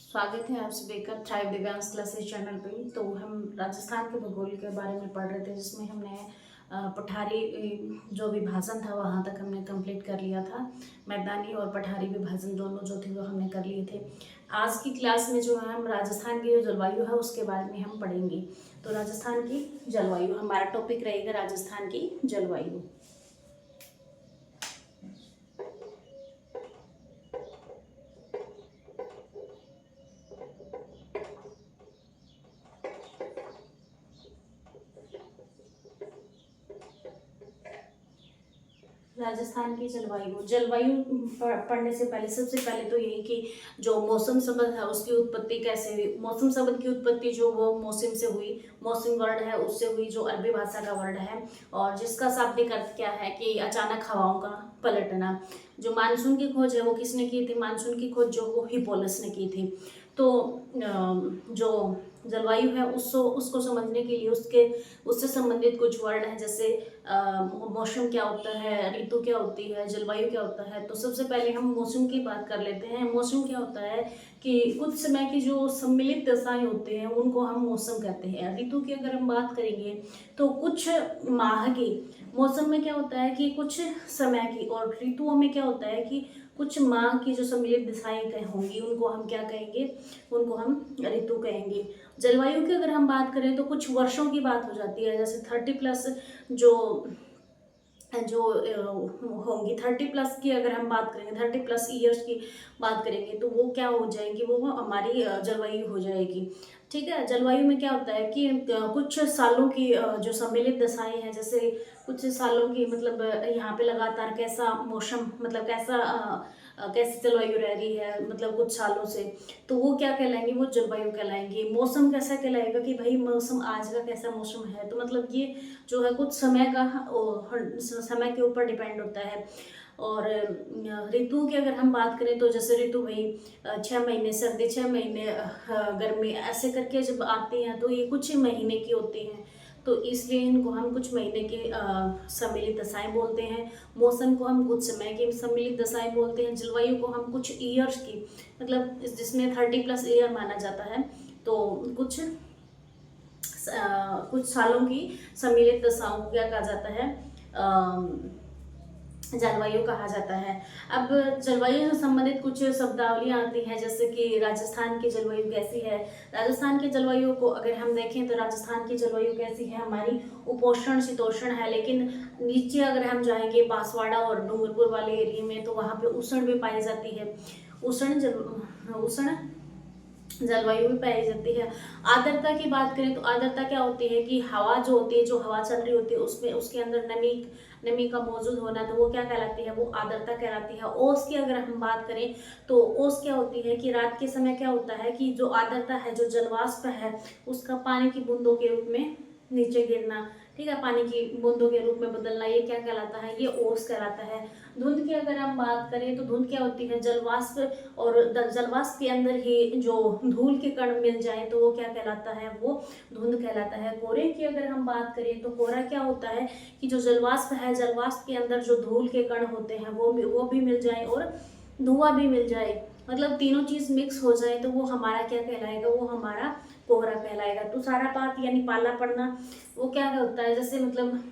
स्वागत है आप सभी का थ्राइव दिव्यांश क्लासेस चैनल पे। तो हम राजस्थान के भूगोल के बारे में पढ़ रहे थे, जिसमें हमने पठारी जो विभाजन था वहाँ तक हमने कंप्लीट कर लिया था। मैदानी और पठारी विभाजन दोनों जो थे वो हमने कर लिए थे। आज की क्लास में जो है हम राजस्थान की जो जलवायु है उसके बारे में हम पढ़ेंगे। तो राजस्थान की जलवायु हमारा टॉपिक रहेगा, राजस्थान की जलवायु। राजस्थान की जलवायु जलवायु पढ़ने से पहले सबसे पहले तो यही कि जो मौसम शब्द है उसकी उत्पत्ति कैसे हुई। मौसम शब्द की उत्पत्ति जो वो मौसम से हुई, मौसम वर्ड है उससे हुई, जो अरबी भाषा का वर्ड है, और जिसका शाब्दिक अर्थ क्या है कि अचानक हवाओं का पलटना। जो मानसून की खोज है वो किसने की थी? मानसून की खोज जो वो हिपोलस ने की थी। तो जो जलवायु है उसको उसको समझने के लिए उससे संबंधित कुछ वर्ड हैं, जैसे मौसम क्या होता है, ऋतु क्या होती है, जलवायु क्या होता है। तो सबसे पहले हम मौसम की बात कर लेते हैं। मौसम क्या होता है कि कुछ समय की जो सम्मिलित दशाएं होते हैं उनको हम मौसम कहते हैं। ऋतु की अगर हम बात करेंगे तो कुछ माह की, मौसम में क्या होता है कि कुछ समय की, और ऋतुओं में क्या होता है कि कुछ माह की जो सम्मिलित दशाएं होंगी उनको हम क्या कहेंगे? उनको हम ऋतु कहेंगे। जलवायु की अगर हम बात करें तो कुछ वर्षों की बात हो जाती है, जैसे 30+ जो जो होंगी, 30+ की अगर हम बात करेंगे, 30+ ईयर्स की बात करेंगे तो वो क्या हो जाएंगी? वो हमारी जलवायु हो जाएगी। ठीक है। जलवायु में क्या होता है कि कुछ सालों की जो सम्मिलित दशाएं हैं, जैसे कुछ सालों की मतलब यहाँ पे लगातार कैसा मौसम, मतलब कैसी जलवायु रह रही है मतलब कुछ सालों से, तो वो क्या कहलाएंगे? वो जलवायु कहलाएंगे। मौसम कैसा कहलाएगा कि भाई मौसम आज का कैसा मौसम है, तो मतलब ये जो है कुछ समय का समय के ऊपर डिपेंड होता है। और ऋतु की अगर हम बात करें तो जैसे ऋतु भाई 6 महीने सर्दी, 6 महीने गर्मी, ऐसे करके जब आती हैं तो ये कुछ ही महीने की होती हैं। तो इसलिए इनको हम कुछ महीने की सम्मिलित दशाएं बोलते हैं। मौसम को हम कुछ समय की सम्मिलित दशाएं बोलते हैं। जलवायु को हम कुछ ईयर्स की, मतलब जिसमें 30+ ईयर माना जाता है, तो कुछ सालों की सम्मिलित दशाओं को क्या कहा जाता है? जलवायु कहा जाता है। अब जलवायु से संबंधित कुछ शब्दावलियां आती हैं, जैसे कि राजस्थान की जलवायु कैसी है। राजस्थान की जलवायु को अगर हम देखें तो राजस्थान की जलवायु कैसी है? हमारी उपोष्ण शीतोष्ण है, लेकिन नीचे अगर हम जाएंगे बांसवाड़ा और डूंगरपुर वाले एरिया में तो वहाँ पे उष्ण भी पाई जाती है। उष्ण जलवायु भी पाई जाती है। आर्द्रता की बात करें तो आर्द्रता क्या होती है कि हवा जो होती है, जो हवा चल रही होती है उसमें उसके अंदर नमी का मौजूद होना, तो वो क्या कहलाती है? वो आर्द्रता कहलाती है। ओस की अगर हम बात करें तो ओस क्या होती है कि रात के समय क्या होता है कि जो आर्द्रता है, जो जलवाष्प है, उसका पानी की बूंदों के रूप में नीचे गिरना, ठीक है, पानी की बूंदों के रूप में बदलना, ये क्या कहलाता है? ये ओस कहलाता है। धुंध की अगर हम बात करें तो धुंध क्या होती है? जलवाष्प, और जलवाष्प के अंदर ही जो धूल के कण मिल जाए तो वो क्या कहलाता है? वो धुंध कहलाता है। कोहरे की अगर हम बात करें तो कोहरा क्या होता है कि जो जलवाष्प है, जलवाष्प के अंदर जो धूल के कण होते हैं वो भी मिल जाए और धुआं भी मिल जाए, मतलब तीनों चीज मिक्स हो जाए तो वो हमारा क्या कहलाएगा? वो हमारा कोहरा कहलाएगा। तुषारपात यानी पाला पड़ना, वो क्या होता है? जैसे मतलब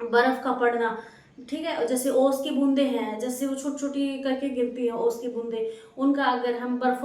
बर्फ का पड़ना, ठीक है। जैसे ओस की बूंदे हैं, जैसे वो छोटी छोटी करके गिरती है ओस की बूंदे, उनका अगर हम बर्फ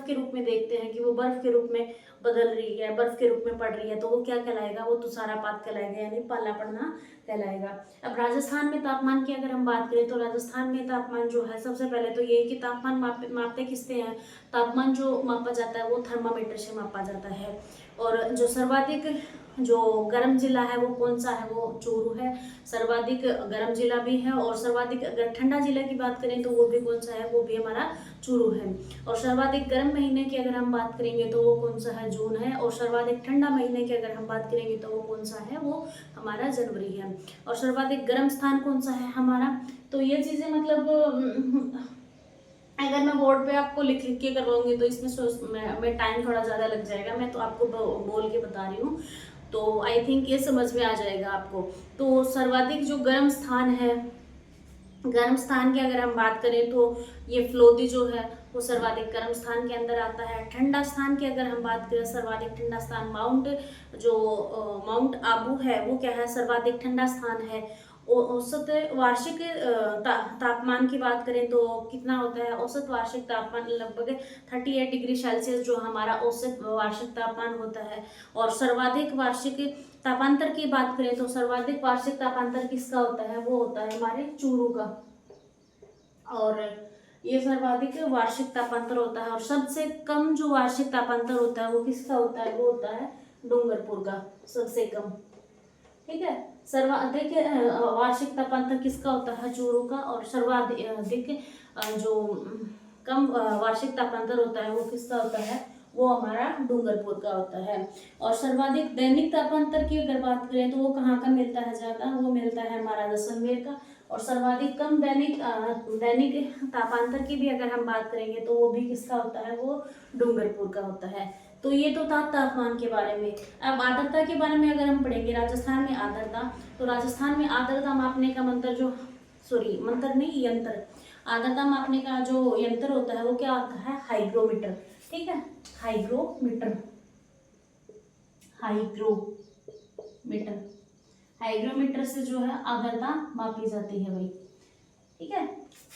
के रूप में देखते हैं कि वो बर्फ के रूप में बदल रही है, बर्फ के रूप में पड़ रही है, तो वो क्या कहलाएगा? वो तुषारपात कहलाएगा, यानी पाला पड़ना कहलाएगा। अब राजस्थान में तापमान की अगर हम बात करें तो राजस्थान में तापमान जो है, सबसे पहले तो ये कि तापमान मापते किससे हैं? तापमान जो मापा जाता है वो थर्मामीटर से मापा जाता है। और जो सर्वाधिक जो गर्म जिला है वो कौन सा है? वो चूरू है, सर्वाधिक गर्म जिला भी है। और सर्वाधिक अगर ठंडा जिला की बात करें तो वो भी कौन सा है? वो भी हमारा चूरू है। और सर्वाधिक गर्म महीने की अगर हम बात करेंगे तो वो कौन सा है? जून है। और सर्वाधिक ठंडा महीने की अगर हम बात करेंगे तो वो कौन सा है? वो हमारा जनवरी है। और सर्वाधिक गर्म स्थान कौन सा है हमारा? तो ये चीजें मतलब अगर मैं बोर्ड पे आपको लिख लिख के करवाऊंगी तो इसमें मैं टाइम थोड़ा ज़्यादा लग जाएगा। मैं तो आपको बोल के बता रही हूँ, तो आई थिंक ये समझ में आ जाएगा आपको। तो सर्वाधिक जो गर्म स्थान है गर्म स्थान की अगर हम बात करें तो ये फ्लोदी जो है वो सर्वाधिक गर्म स्थान के अंदर आता है। ठंडा स्थान की अगर हम बात करें, सर्वाधिक ठंडा स्थान माउंट आबू है वो क्या है, सर्वाधिक ठंडा स्थान है। औसत वार्षिक तापमान की बात करें तो कितना होता है, औसत वार्षिक तापमान लगभग 38 डिग्री सेल्सियस जो हमारा औसत वार्षिक तापमान होता है। और सर्वाधिक वार्षिक तापांतर की बात करें तो सर्वाधिक वार्षिक तापांतर किसका होता है, वो होता है हमारे चूरू का। और ये सर्वाधिक वार्षिक तापांतर होता है। और सबसे कम जो वार्षिक तापांतर होता है वो किसका होता है, वो होता है डूंगरपुर का, सबसे कम। ठीक है, सर्वाधिक वार्षिक तापांतर किसका होता है, चूरू का। और सर्वाधिक जो कम वार्षिक तापांतर होता है वो किसका होता है, वो हमारा डूंगरपुर का होता है। और सर्वाधिक दैनिक तापांतर की अगर बात करें तो वो कहाँ का मिलता है ज्यादा, वो मिलता है हमारा जैसलमेर का। और सर्वाधिक कम दैनिक तापांतर की भी अगर हम बात करेंगे तो वो भी किसका होता है, वो डूंगरपुर का होता है। तो ये तो था तापमान के बारे में। अब आर्द्रता के बारे में अगर हम पढ़ेंगे, राजस्थान में आर्द्रता, तो राजस्थान में आर्द्रता मापने का यंत्र, आर्द्रता मापने का जो यंत्र होता है वो क्या होता है, हाइग्रोमीटर। ठीक है, हाइग्रोमीटर, हाइग्रोमीटर, हाइग्रोमीटर से जो है आर्द्रता मापी जाती है भाई। ठीक है,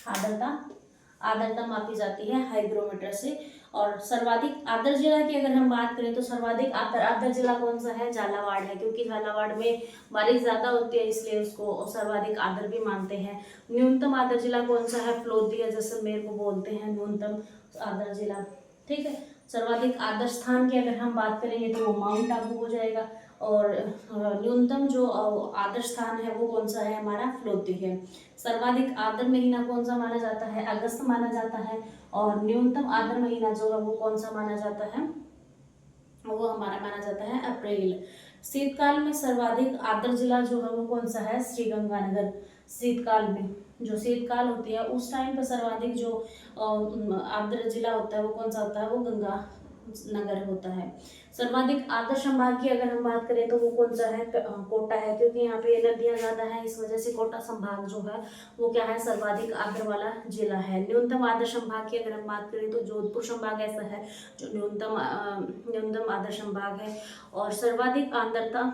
आर्द्रता मापी जाती है हाइग्रोमीटर से। और सर्वाधिक आर्द्र जिला की अगर हम बात करें तो सर्वाधिक आर्द्र जिला कौन सा है, झालावाड़ है, क्योंकि झालावाड़ में बारिश ज्यादा होती है इसलिए उसको सर्वाधिक आर्द्र भी मानते हैं। न्यूनतम आर्द्र जिला कौन सा है, फ्लोदी या जैसलमेर को बोलते हैं न्यूनतम आर्द्र जिला। ठीक है, सर्वाधिक आर्द्र स्थान की अगर हम बात करेंगे तो वो माउंट आबू हो जाएगा। और न्यूनतम जो आर्द्र स्थान है वो कौन सा है, हमारा फ्लोदी है। सर्वाधिक आर्द्र महीना कौन सा माना जाता है, अगस्त माना जाता है। और न्यूनतम आर्द्र महीना जो है वो कौन सा माना जाता है, वो हमारा माना जाता है अप्रैल। शीतकाल में सर्वाधिक आर्द्र जिला जो है वो कौन सा है, श्रीगंगानगर। शीतकाल में जो शीतकाल होती है उस टाइम पर सर्वाधिक जो आर्द्र जिला होता है वो कौन सा होता है, वो गंगा नगर होता है। सर्वाधिक आर्द्र संभाग की अगर हम बात करें तो वो कौन सा है, कोटा है, क्योंकि यहाँ पे नदियां ज्यादा है इस वजह से कोटा संभाग जो है वो क्या है, सर्वाधिक आर्द्र वाला जिला है। न्यूनतम आर्द्र संभाग की अगर हम बात करें तो जोधपुर संभाग ऐसा है जो न्यूनतम आर्द्र संभाग है। और सर्वाधिक आर्द्रता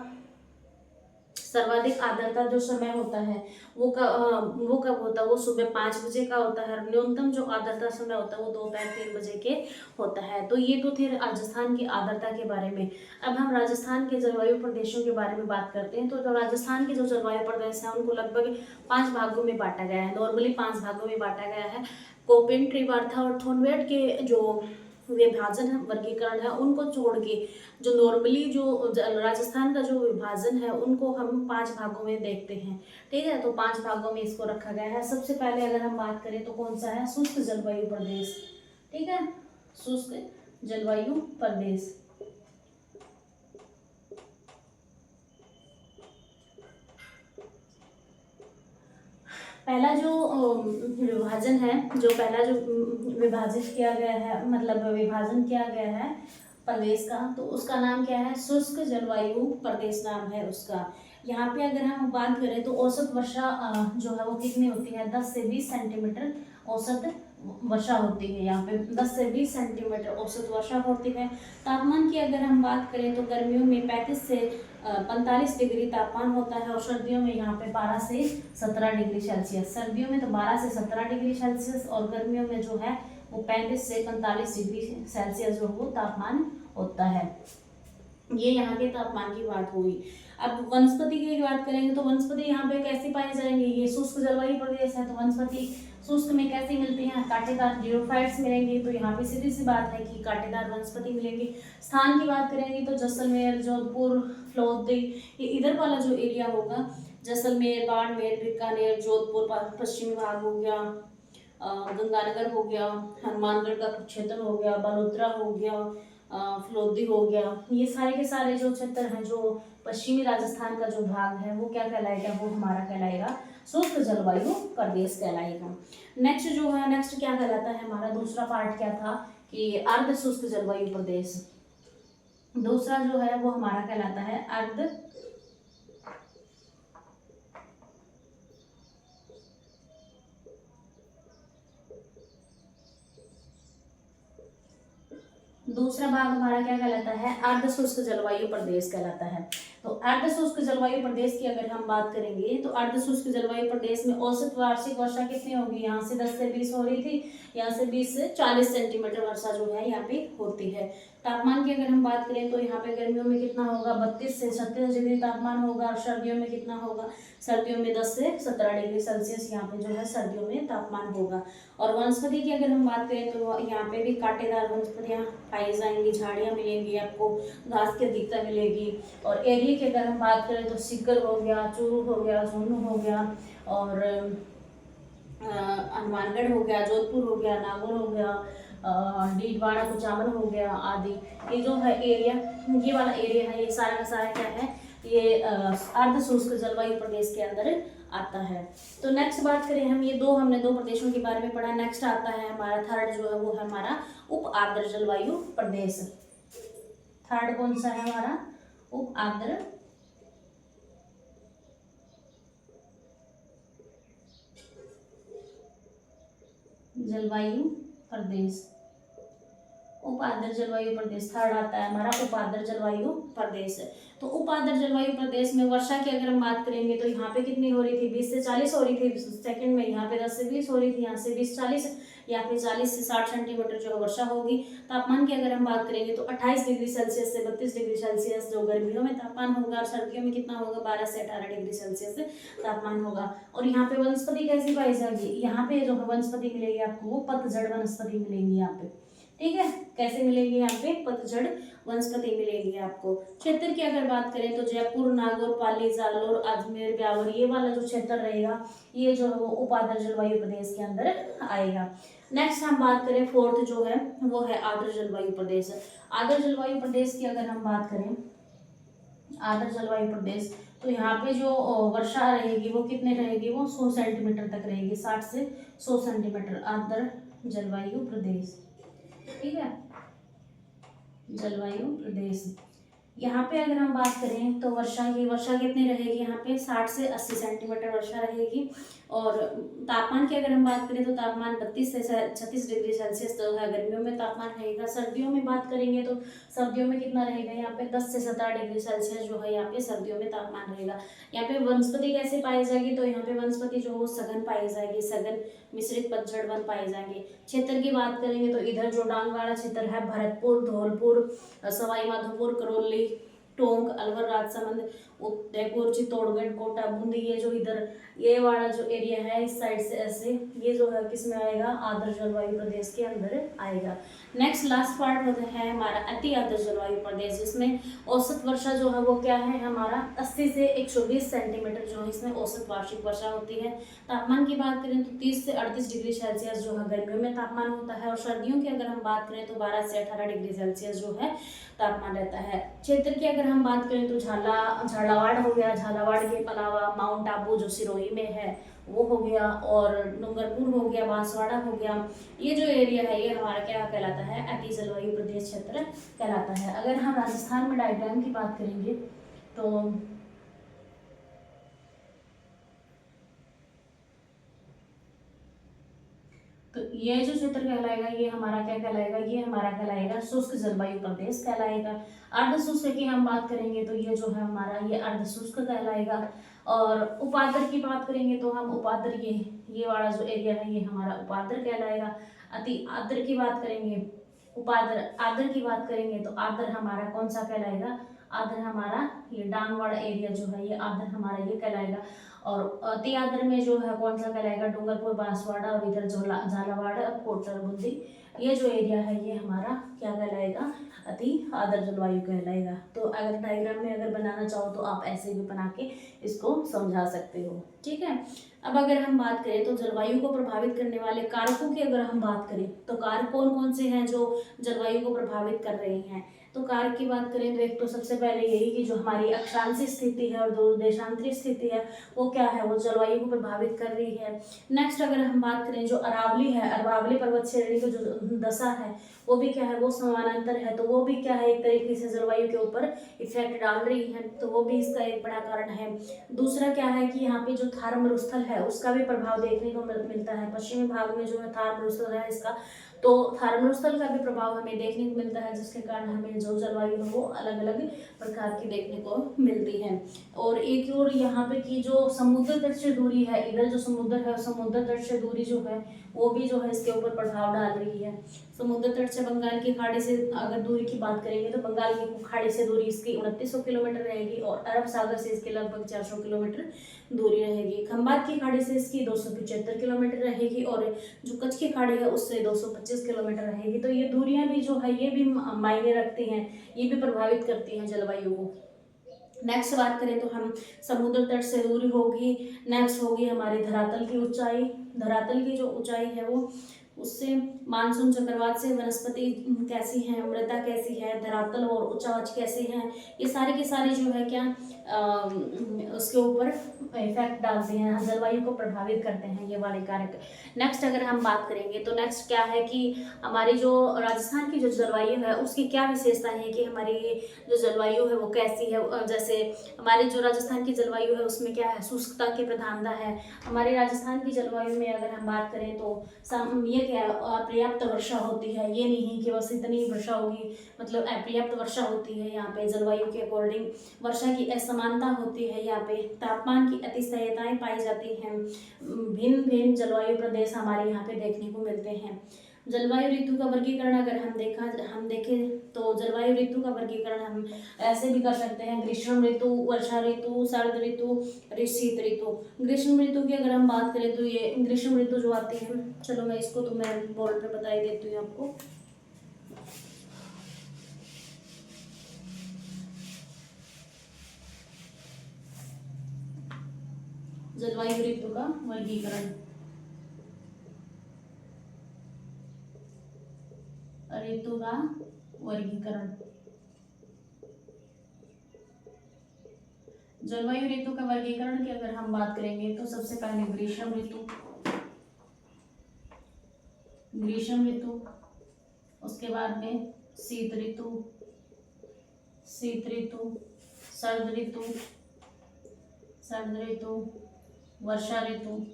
जो समय होता है वो कब होता है, वो सुबह 5 बजे का होता है। न्यूनतम जो आर्द्रता समय होता है वो दोपहर 3 बजे के होता है। तो ये तो थे राजस्थान की आर्द्रता के बारे में। अब हम राजस्थान के जलवायु प्रदेशों के बारे में बात करते हैं। तो राजस्थान के जो जलवायु प्रदेश है उनको लगभग 5 भागों में बांटा गया है, नॉर्मली 5 भागों में बांटा गया है। कोपेन, ट्रिवार्था और थोनवेट के जो विभाजन है, वर्गीकरण है, उनको छोड़ के जो नॉर्मली जो राजस्थान का जो विभाजन है उनको हम 5 भागों में देखते हैं। ठीक है, तो 5 भागों में इसको रखा गया है। सबसे पहले अगर हम बात करें तो कौन सा है, शुष्क जलवायु प्रदेश। ठीक है, शुष्क जलवायु प्रदेश। पहला जो विभाजन है, पहला जो विभाजित किया गया है, मतलब विभाजन किया गया है प्रदेश का, तो उसका नाम क्या है, शुष्क जलवायु प्रदेश नाम है उसका। यहाँ पे अगर हम बात करें तो औसत वर्षा जो है वो कितनी होती है, 10 से 20 सेंटीमीटर औसत वर्षा होती है। यहाँ पे 10 से 20 सेंटीमीटर औसत वर्षा होती है। तापमान की अगर हम बात करें तो गर्मियों में 35 से 45 डिग्री तापमान होता है। और सर्दियों में यहाँ पे 12 से 17 डिग्री सेल्सियस, सर्दियों में तो 12 से 17 डिग्री सेल्सियस और गर्मियों में जो है वो 35 से 45 डिग्री सेल्सियस जो वो तापमान होता है। ये यहाँ के तापमान की बात हुई। अब वनस्पति की बात करेंगे तो वनस्पति यहाँ पे कैसे पाए जाएंगे, ये शुष्क जलवायु प्रदेश है तो वनस्पति शुष्क में कैसी मिलती हैं, कांटेदार जीरोफाइट्स मिलेंगे। तो यहाँ पे सीधी सी बात है कि कांटेदार वनस्पति मिलेंगी। स्थान की बात करेंगे तो जैसलमेर, जोधपुर, फ्लोदी, ये इधर वाला जो एरिया होगा, जैसलमेर, बाड़मेर, बीकानेर, जोधपुर पश्चिमी भाग हो गया, गंगानगर हो गया, हनुमानगढ़ का कुछ क्षेत्र हो गया, बलोत्रा हो गया, फ्लोदी हो गया, ये सारे के सारे जो क्षेत्र हैं, जो पश्चिमी राजस्थान का जो भाग है वो क्या कहलाएगा, वो हमारा कहलाएगा शुष्क जलवायु प्रदेश कहलाएगा। नेक्स्ट क्या कहलाता है, हमारा दूसरा पार्ट क्या था कि अर्ध शुष्क जलवायु प्रदेश। दूसरा जो है वो हमारा कहलाता है अर्ध, दूसरा भाग हमारा क्या कहलाता है, अर्धशुष्क जलवायु प्रदेश कहलाता है। तो अर्धशुष्क जलवायु प्रदेश की अगर हम बात करेंगे तो अर्धशुष्क जलवायु प्रदेश में औसत वार्षिक वर्षा कितनी होगी, यहाँ से 10 से 20 हो रही थी, यहाँ से 20 से 40 सेंटीमीटर वर्षा जो है यहाँ पे होती है। तापमान की अगर हम बात करें तो यहाँ पे गर्मियों में कितना होगा, 32 से 36 डिग्री तापमान होगा, और सर्दियों में कितना होगा, सर्दियों में 10 से 17 डिग्री सेल्सियस यहाँ पे जो है सर्दियों में तापमान होगा। और वनस्पति की अगर हम बात करें तो यहाँ पे भी कांटेदार वनस्पतियाँ पाई जाएंगी, झाड़ियाँ मिलेंगी आपको, घास की अधिकता मिलेगी। और एरिया की अगर हम बात करें तो सीकर हो गया, चूरू हो गया, झुंझुनू हो गया, और हनुमानगढ़ हो गया, जोधपुर हो गया, नागौर हो गया, डीडवाड़ा, कुचामन हो गया आदि। ये जो है एरिया, ये वाला एरिया है, ये सारा का सारा क्या है, ये अर्धशुष्क जलवायु प्रदेश के अंदर आता है। तो नेक्स्ट बात करें हम, ये हमने दो प्रदेशों के बारे में पढ़ा। नेक्स्ट आता है हमारा थर्ड जो है वो है हमारा उप आर्द्र जलवायु प्रदेश। थर्ड कौन सा है हमारा, उप आर्द्र जलवायु प्रदेश। उप आर्द्र जलवायु प्रदेश थर्ड आता है हमारा उप आर्द्र जलवायु प्रदेश। तो उप आर्द्र जलवायु प्रदेश में वर्षा की अगर हम बात करेंगे तो यहाँ पे कितनी हो रही थी, 20 से 40 हो रही थी सेकंड में, यहाँ पे 10 से 20 हो रही थी, यहाँ से 20-40, यहाँ पे 40 से 60 सेंटीमीटर जो है वर्षा होगी। तापमान की अगर हम बात करेंगे तो 28 डिग्री सेल्सियस से 32 डिग्री सेल्सियस जो गर्मियों में तापमान होगा, और सर्दियों में कितना होगा, 12 से 18 डिग्री सेल्सियस तापमान होगा। और यहाँ पे वनस्पति कैसी पाई जाएगी, यहाँ पे जो वनस्पति मिलेगी आपको वो पतझड़ वनस्पति मिलेंगी यहाँ पे, ठीक है। कैसे मिलेंगे, यहाँ पे पतझड़ वनस्पति मिलेगी आपको। क्षेत्र की अगर बात करें तो जयपुर, नागौर, पाली, जालोर, अजमेर, ब्यावर, ये वाला जो क्षेत्र रहेगा ये जो है वो उप आर्द्र जलवायु प्रदेश के अंदर आएगा। नेक्स्ट हम बात करें फोर्थ जो है वो है आर्द्र जलवायु प्रदेश। आर्द्र जलवायु प्रदेश की अगर हम बात करें, आर्द्र जलवायु प्रदेश, तो यहाँ पे जो वर्षा रहेगी वो कितने रहेगी, वो 100 सेंटीमीटर तक रहेगी, 60 से 100 सेंटीमीटर आर्द्र जलवायु प्रदेश, ठीक है। जलवायु प्रदेश यहाँ पे अगर हम बात करें तो वर्षा कितनी रहेगी, यहाँ पे 60 से 80 सेंटीमीटर वर्षा रहेगी। और तापमान की अगर हम बात करें तो तापमान 32 से 36 डिग्री सेल्सियस जो है गर्मियों में तापमान रहेगा। सर्दियों में बात करेंगे तो सर्दियों में कितना रहेगा, यहाँ पे 10 से 17 डिग्री सेल्सियस जो है यहाँ पे सर्दियों में तापमान रहेगा। यहाँ पे वनस्पति कैसे पाई जाएगी, तो यहाँ पे वनस्पति जो वो सघन पाई जाएगी, सघन मिश्रित पतझड़ वन पाए जाएंगे। क्षेत्र की बात करेंगे तो इधर जो डांगवाड़ा क्षेत्र है, भरतपुर, धौलपुर, सवाई माधोपुर, करौली, टोंक, अलवर, राजसमंद, उदयपुर, चित्तौड़गढ़, कोटा, बूंदी, ये जो इधर ये वाला जो एरिया है इस साइड से ऐसे, ये जो है किस में आएगा, आर्द्र जलवायु प्रदेश के अंदर आएगा। नेक्स्ट लास्ट पार्ट होता है हमारा अति आर्द्र जलवायु प्रदेश, जिसमें औसत वर्षा जो है वो क्या है हमारा 80 से 120 सेंटीमीटर जो है इसमें औसत वार्षिक वर्षा होती है। तापमान की बात करें तो 30 से 38 डिग्री सेल्सियस जो है गर्मियों में तापमान होता है, और सर्दियों की अगर हम बात करें तो 12 से 18 डिग्री सेल्सियस जो है तापमान रहता है। क्षेत्र की अगर हम बात करें तो झालावाड़ हो गया, झालावाड़ के अलावा माउंट आबू जो सिरोही में है वो हो गया, और डूंगरपुर हो गया, बांसवाड़ा हो गया, ये जो एरिया है ये हमारा क्या कहलाता है, अति जलवायु प्रदेश क्षेत्र कहलाता है। अगर हम राजस्थान में डायग्राम की बात करेंगे तो ये जो क्षेत्र कहलाएगा ये हमारा क्या कहलाएगा, ये हमारा कहलाएगा शुष्क जलवायु प्रदेश कहलाएगा। अर्ध शुष्क की हम बात करेंगे तो ये जो है हमारा ये अर्ध शुष्क कहलाएगा। और उपाद्र की बात करेंगे तो हम उपाद्र, ये वाला जो एरिया है ये हमारा उपाद्र कहलाएगा। अति आर्द्र की बात करेंगे, आर्द्र की बात करेंगे तो आर्द्र हमारा कौन सा कहलाएगा, आर्द्र हमारा ये डांगवाड़ा एरिया जो है ये आर्द्र हमारा ये कहलाएगा। और अति आर्द्र में जो है कौन सा कहलाएगा, डूंगरपुर, बांसवाड़ा, और इधर झालावाड़, कोटा, बूंदी, ये जो एरिया है ये हमारा क्या कहलाएगा, अति आर्द्र जलवायु कहलाएगा। तो अगर डायग्राम में अगर बनाना चाहो तो आप ऐसे भी बना के इसको समझा सकते हो, ठीक है। अब अगर हम बात करें तो जलवायु को प्रभावित करने वाले कारकों की अगर हम बात करें तो कारक कौन कौन से हैं जो जलवायु को प्रभावित कर रहे हैं। तो कारक की बात करें तो एक तो सबसे पहले यही कि जो हमारी अक्षांशीय स्थिति है और जो देशांतरीय स्थिति है वो क्या है, वो जलवायु को प्रभावित कर रही है। नेक्स्ट अगर हम बात करें जो अरावली है, अरावली पर्वत श्रेणी की जो दशा है वो भी क्या है, वो समानांतर है, तो वो भी क्या है एक तरीके से जलवायु के ऊपर इफेक्ट डाल रही है, तो वो भी इसका एक बड़ा कारण है। दूसरा क्या है कि यहाँ पे जो थार मरुस्थल है उसका भी प्रभाव देखने को मिलता है। पश्चिमी भाग में जो है थार मरुस्थल है इसका, तो थार मरुस्थल का भी प्रभाव हमें देखने को मिलता है, जिसके कारण हमें जो जलवायु है वो अलग अलग प्रकार की देखने को मिलती है। और एक और यहाँ पे की जो समुद्र तट से दूरी है, इधर जो समुद्र है समुद्र तट से दूरी जो है वो भी जो है इसके ऊपर प्रभाव डाल रही है। समुद्र तट से बंगाल की खाड़ी से अगर दूरी की बात करेंगे तो बंगाल की खाड़ी से दूरी इसकी 2900 किलोमीटर रहेगी और अरब सागर से इसके लगभग 400 किलोमीटर दूरी रहेगी। खंबात की खाड़ी से इसकी 275 किलोमीटर रहेगी और जो कच्छ की खाड़ी है उससे 225 किलोमीटर रहेगी। तो ये दूरियां भी जो है ये भी मायने रखती हैं, ये भी प्रभावित करती हैं जलवायु को। नेक्स्ट बात करें तो हम समुद्र तट से दूरी होगी, नेक्स्ट होगी हमारी धरातल की ऊंचाई। धरातल की जो ऊंचाई है वो उससे मानसून चक्रवात से वनस्पति कैसी है, मृदा कैसी है, धरातल और उच्चावच कैसे हैं, ये सारी की सारी जो है क्या उसके ऊपर इफेक्ट डालते हैं, जलवायु को प्रभावित करते हैं ये वाले कारक। नेक्स्ट अगर हम बात करेंगे तो नेक्स्ट क्या है कि हमारी जो राजस्थान की जो जलवायु है उसकी क्या विशेषता है कि हमारी जो जलवायु है वो कैसी है। जैसे हमारी जो राजस्थान की जलवायु है उसमें क्या है, शुष्कता की प्रधानता है। हमारे राजस्थान की जलवायु में अगर हम बात करें तो ये क्या अपर्याप्त वर्षा होती है, ये नहीं कि बस इतनी वर्षा होगी, मतलब अपर्याप्त वर्षा होती है। यहाँ पे जलवायु के अकॉर्डिंग वर्षा की असमानता होती है, यहाँ पे तापमान की अतिशयताएं पाई जाती हैं। भिन्न भिन्न जलवायु प्रदेश हमारे यहाँ पे देखने को मिलते हैं। जलवायु ऋतु का वर्गीकरण अगर हम देखें तो जलवायु ऋतु का वर्गीकरण हम ऐसे भी कर सकते हैं, ग्रीष्म ऋतु, वर्षा ऋतु, शरद ऋतु, शीत ऋतु। ग्रीष्म ऋतु की अगर हम बात करें तो ये ग्रीष्म ऋतु जो आती है, चलो मैं इसको तो मैं बोर्ड पे बता ही देती हूँ आपको। जलवायु ऋतु का वर्गीकरण, ऋतु का वर्गीकरण। जलवायु ऋतु का वर्गीकरण की अगर हम बात करेंगे तो सबसे पहले ग्रीष्म ऋतु, ग्रीष्म ऋतु, उसके बाद में शीत ऋतु, शीत ऋतु, शरद ऋतु, शरद ऋतु, वर्षा ऋतु।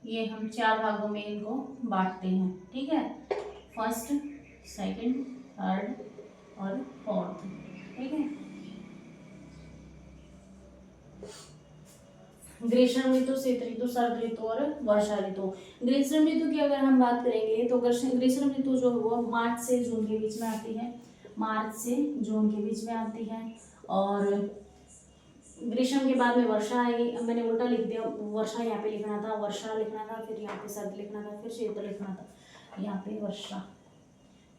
ये हम 4 भागों में इनको बांटते हैं, ठीक है, फर्स्ट, सेकंड, थर्ड और फोर्थ, ठीक है। ग्रीष्म ऋतु, शीत ऋतु, शरद ऋतु और वर्षा ऋतु। ग्रीष्म ऋतु की अगर हम बात करेंगे तो ग्रीष्म ऋतु जो है वो मार्च से जून के बीच में आती है, मार्च से जून के बीच में आती है। और ग्रीष्म के बाद में वर्षा आएगी। अब मैंने उल्टा लिख दिया, वर्षा यहाँ पे लिखना था, वर्षा लिखना था, फिर यहाँ पे शरद लिखना था, फिर शीत लिखना था, यहाँ पे वर्षा,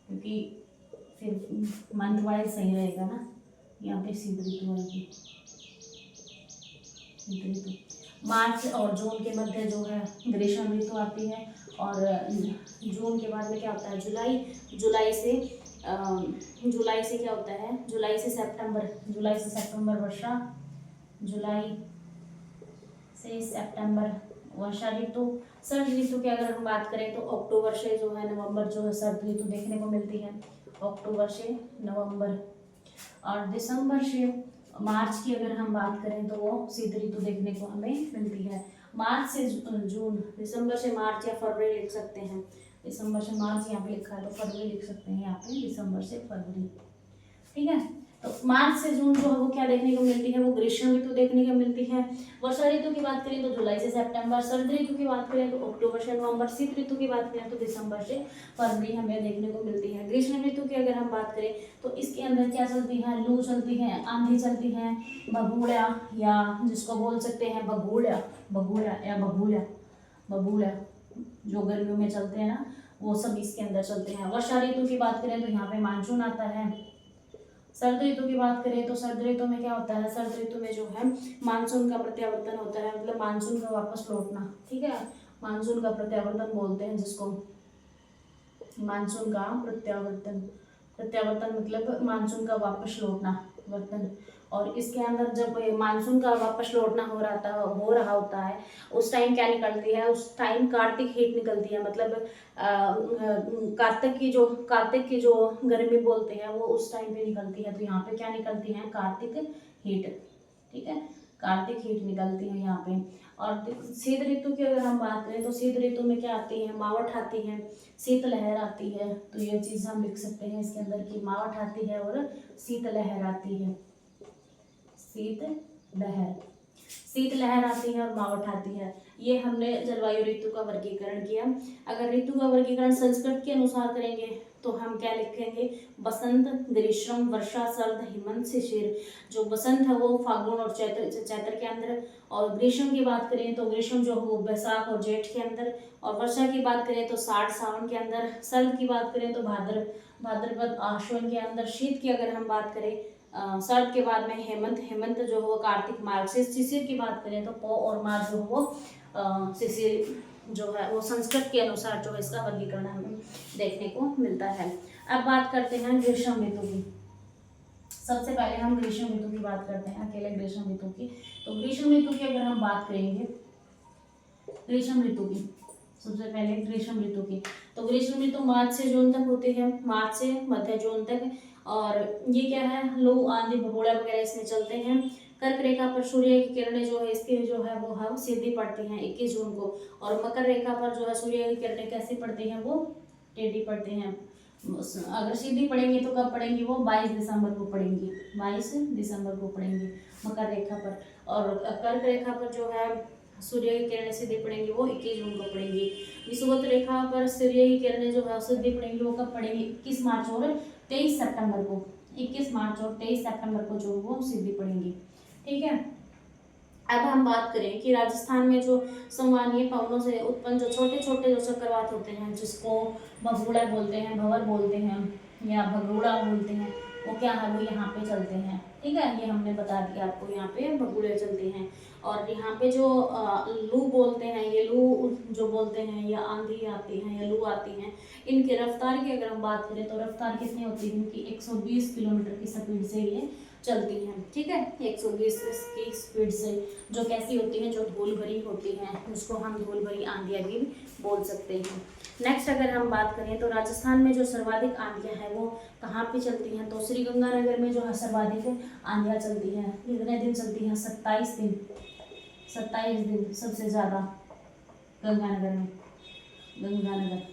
क्योंकि फिर मंथ वाइज सही रहेगा ना। यहाँ पे शीत ऋतु आएगी, शीत ऋतु। मार्च और जून के मध्य जो है ग्रीष्म ऋतु आती है और जून के बाद में क्या होता है, जुलाई, जुलाई से क्या होता है, जुलाई से सितंबर वर्षा, जुलाई से सितंबर वर्षा ऋतु। शरद ऋतु की अगर हम बात करें तो अक्टूबर से जो है नवंबर जो है शरद ऋतु देखने को मिलती है, अक्टूबर से नवंबर। और दिसंबर से मार्च की अगर हम बात करें तो वो शीत ऋतु देखने को हमें मिलती है। मार्च से जून, दिसंबर से मार्च या फरवरी लिख सकते हैं, दिसंबर से मार्च यहाँ पे लिखा है तो फरवरी लिख सकते हैं यहाँ पे, दिसंबर से फरवरी, ठीक है। तो मार्च से जून जो है वो क्या देखने को मिलती है, वो ग्रीष्म ऋतु देखने को मिलती है। वर्षा ऋतु की बात करें तो जुलाई से सितंबर, शरद ऋतु की बात करें तो अक्टूबर से नवंबर, शीत ऋतु की बात करें तो दिसंबर से फरवरी हमें देखने को मिलती है। ग्रीष्म ऋतु की अगर हम बात करें तो इसके अंदर क्या चलती है, लू चलती है, आंधी चलती है, भगोड़ा या जिसको बोल सकते हैं बगोड़ा, बबूड़ा जो गर्मियों में चलते हैं ना, वो सब इसके अंदर चलते हैं। वर्षा ऋतु की बात करें तो यहाँ पे मानसून आता है। शरद ऋतु की बात करें तो शरद ऋतु में क्या होता है, शरद ऋतु में जो है मानसून का प्रत्यावर्तन होता है, मतलब मानसून का वापस लौटना, ठीक है, मानसून का प्रत्यावर्तन बोलते हैं जिसको, मानसून का प्रत्यावर्तन मतलब मानसून का वापस लौटना, वर्तन। और इसके अंदर जब मानसून का वापस लौटना हो रहा होता है उस टाइम क्या निकलती है, उस टाइम कार्तिक हीट निकलती है, मतलब कार्तिक की जो गर्मी बोलते हैं वो उस टाइम पे निकलती है। तो यहाँ पे क्या निकलती है, कार्तिक हीट, ठीक है, कार्तिक हीट निकलती है यहाँ पे। और शीत ऋतु की अगर हम बात करें तो शीत ऋतु में क्या आती है, मावठ आती है, शीत लहर आती है। तो ये चीज़ हम लिख सकते हैं इसके अंदर की मावठ आती है और शीत लहर आती है। शीत लहर, शीत लहर आती है और मावठ आती है। ये हमने जलवायु ऋतु का वर्गीकरण किया। अगर ऋतु का वर्गीकरण संस्कृत के अनुसार करेंगे तो हम क्या लिखेंगे, बसंत, ग्रीष्म, वर्षा, शरद, हेमंत, शिशिर। जो बसंत है वो फागुन और चैत्र के अंदर, और ग्रीष्म की बात करें तो ग्रीष्म जो है वो बैसाख और जेठ के अंदर, और वर्षा की बात करें तो साठ सावन के अंदर, शरद की बात करें तो भाद्रपद आश्विन के अंदर, शीत की अगर हम बात करें शरद के बाद में हेमंत, हेमंत जो है वो कार्तिक मार्च से, शिशिर की बात करें तो पौ और मार्च जो है वो शिशिर जो है वो संस्कृत के अनुसार जो है इसका वर्गीकरण हमें देखने को मिलता है। अब बात करते हैं ग्रीष्म ऋतु की। सबसे पहले हम ग्रीष्म ऋतु की बात करते हैं, अकेले ग्रीष्म ऋतु की। तो ग्रीष्म ऋतु की अगर हम बात करेंगे, ग्रीष्म ऋतु की सबसे पहले ग्रीष्म ऋतु की, तो ग्रीष्म ऋतु मार्च से जून तक होती है, मार्च से मध्य जून तक। और ये क्या है, लू, आंधी, भगोड़ा वगैरह इसमें चलते हैं। कर्क रेखा पर सूर्य की किरणें जो है इसकी जो है वो हम सीधी पड़ती हैं 21 जून को, और मकर रेखा पर जो है सूर्य की किरणें कैसी पड़ती हैं, वो टेढ़ी पड़ती हैं। अगर सीधी पड़ेंगी तो कब पड़ेंगी, वो 22 दिसंबर को पड़ेंगी, 22 दिसंबर को पड़ेंगी मकर रेखा पर। और कर्क रेखा पर जो है सूर्य की किरणें सीधी पड़ेंगी वो 21 जून को पड़ेंगी। विषुवत रेखा पर सूर्य की किरणें जो है सीधी पड़ेंगी वो कब पड़ेंगी, 21 मार्च और 23 सितंबर को, 21 मार्च और 23 सितंबर को जो वो सीधी पड़ेंगी। ठीक है। अब हम बात करें कि राजस्थान में जो संवहनीय पवनों से उत्पन्न जो छोटे छोटे जो चक्रवात होते हैं, जिसको भगोड़ा बोलते हैं, भंवर बोलते हैं या भगोड़ा बोलते हैं, वो क्या है, वो यहाँ पे चलते हैं। ठीक है, ये हमने बता दिया आपको, यहाँ पे भगोड़े चलते हैं। और यहाँ पे जो लू बोलते हैं, ये लू जो बोलते हैं, या आंधी आती है या लू आती है, इनकी रफ्तार की अगर हम बात करें तो रफ्तार कितनी होती है इनकी, 120 किलोमीटर की स्पीड से ये चलती हैं। ठीक है, 120 की स्पीड से, जो कैसी होती हैं, जो धूल भरी होती हैं, उसको हम धूल भरी आंधियाँ भी बोल सकते हैं। नेक्स्ट अगर हम बात करें तो राजस्थान में जो सर्वाधिक आंधियाँ हैं वो कहाँ पे चलती हैं, तो श्रीगंगानगर में जो है सर्वाधिक आंधियाँ चलती हैं। कितने दिन चलती हैं, 27 दिन, 27 दिन सबसे ज़्यादा गंगानगर में, गंगानगर